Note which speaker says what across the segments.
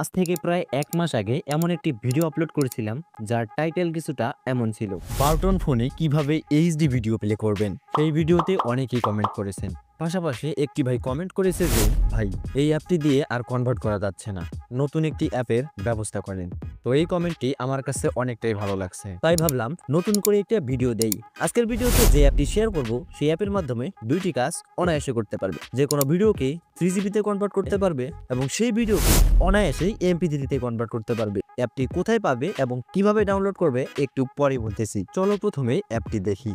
Speaker 1: আজ থেকে প্রায় ১ মাস আগে এমন একটি ভিডিও আপলোড করেছিলাম যার টাইটেল কিছুটা এমন ছিল, বাটন ফোনে কিভাবে এইচডি ভিডিও প্লে করবেন। সেই ভিডিওতে অনেকেই কমেন্ট করেছেন, পাশাপাশি একটি ভাই কমেন্ট করেছে যে ভাই এই অ্যাপটি দিয়ে আর কনভার্ট করা যাচ্ছে না, নতুন একটি অ্যাপের ব্যবস্থা করেন। তো এই কমেন্টটি আমার কাছে অনেকটাই ভালো লাগছে, তাই ভাবলাম নতুন করে একটা ভিডিও দেই। আজকের ভিডিওতে যে অ্যাপটি শেয়ার করব সেই অ্যাপের মাধ্যমে দুইটি কাজ অনায়াসে করতে পারবে। যে কোনো ভিডিওকে 3GB তে কনভার্ট করতে পারবে এবং সেই ভিডিওকে অনায়াসেই MP3 তে কনভার্ট করতে পারবে। অ্যাপটি কোথায় পাবে এবং কিভাবে ডাউনলোড করবে একটু পরে বলতেছি। চলো প্রথমে অ্যাপটি দেখি।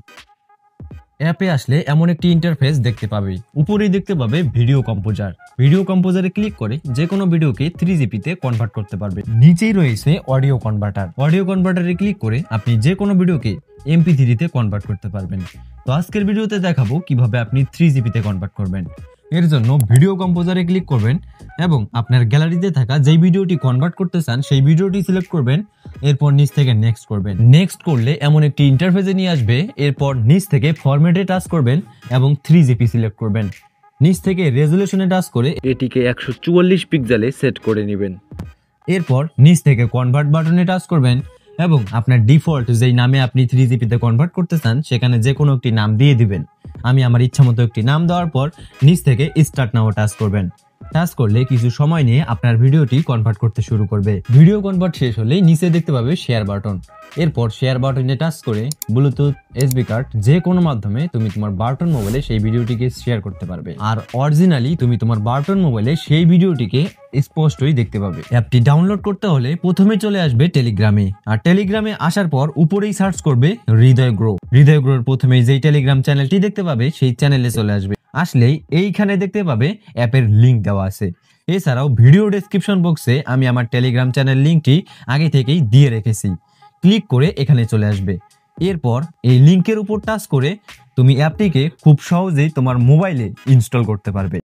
Speaker 2: অ্যাপে আসলে এমন একটি ইন্টারফেস দেখতে পাবে। উপরেই দেখতে পাবে ভিডিও কম্পোজার। ভিডিও কম্পোজারে ক্লিক করে যে কোনো ভিডিওকে 3GB তে কনভার্ট করতে পারবে। নিচেই রয়েছে অডিও কনভার্টার। অডিও কনভার্টারে ক্লিক করে আপনি যে কোনো ভিডিওকে MP3 তে কনভার্ট করতে পারবেন। তো আজকের ভিডিওতে দেখাবো কিভাবে আপনি 3GB তে কনভার্ট করবেন। এর জন্য ভিডিও কম্পোজারে ক্লিক করবেন এবং আপনার গ্যালারিতে থাকা যেই ভিডিওটি কনভার্ট করতে চান সেই ভিডিওটি সিলেক্ট করবেন। এরপর নিচ থেকে নেক্সট করবেন। নেক্সট করলে এমন একটি ইন্টারফেসে নিয়ে আসবে। এরপর নিচ থেকে ফরম্যাটে টাচ করবেন এবং 3GB সিলেক্ট করবেন। নিচ থেকে রেজুলেশনে টাচ করে
Speaker 1: এটিকে 144 পিক্সেলে সেট করে নেবেন।
Speaker 2: এরপর নিচ থেকে কনভার্ট বাটনে টাচ করবেন এবং আপনার ডিফল্ট যেই নামে আপনি 3GB তে কনভার্ট করতে চান সেখানে যে কোনো একটি নাম দিয়ে দিবেন। আমি আমার ইচ্ছা মতো একটি নাম দেওয়ার পর নিচ থেকে স্টার্ট নাও টাচ করবেন। টাচ করলে কিছু সময় নিয়ে আপনার ভিডিওটি কনভার্ট করতে শুরু করবে। ভিডিও কনভার্ট শেষ হলেই নিচে দেখতে পাবে শেয়ার বাটন। এরপর শেয়ার বাটনে টাচ করে ব্লুটুথ, এসডি কার্ড যে কোনো মাধ্যমে তুমি তোমার বাটন মোবাইলে সেই ভিডিওটিকে শেয়ার করতে পারবে। আর অরিজিনালি তুমি তোমার বাটন মোবাইলে সেই ভিডিওটিকে স্পষ্টই দেখতে পাবে। অ্যাপটি ডাউনলোড করতে হলে প্রথমে চলে আসবে টেলিগ্রামে। আর টেলিগ্রামে আসার পর উপরেই সার্চ করবে হৃদয় গ্রো। হৃদয় গ্রোর প্রথমে যেই টেলিগ্রাম চ্যানেলটি দেখতে পাবে সেই চ্যানেলে চলে আসবে। আসলেই এইখানে দেখতে পাবে অ্যাপের লিঙ্ক দেওয়া আছে। এছাড়াও ভিডিও ডেসক্রিপশন বক্সে আমি আমার টেলিগ্রাম চ্যানেল লিঙ্কটি আগে থেকেই দিয়ে রেখেছি। ক্লিক করে এখানে চলে আসবে। এরপর এই লিঙ্কের উপর টাচ করে তুমি অ্যাপটিকে খুব সহজেই তোমার মোবাইলে ইনস্টল করতে পারবে।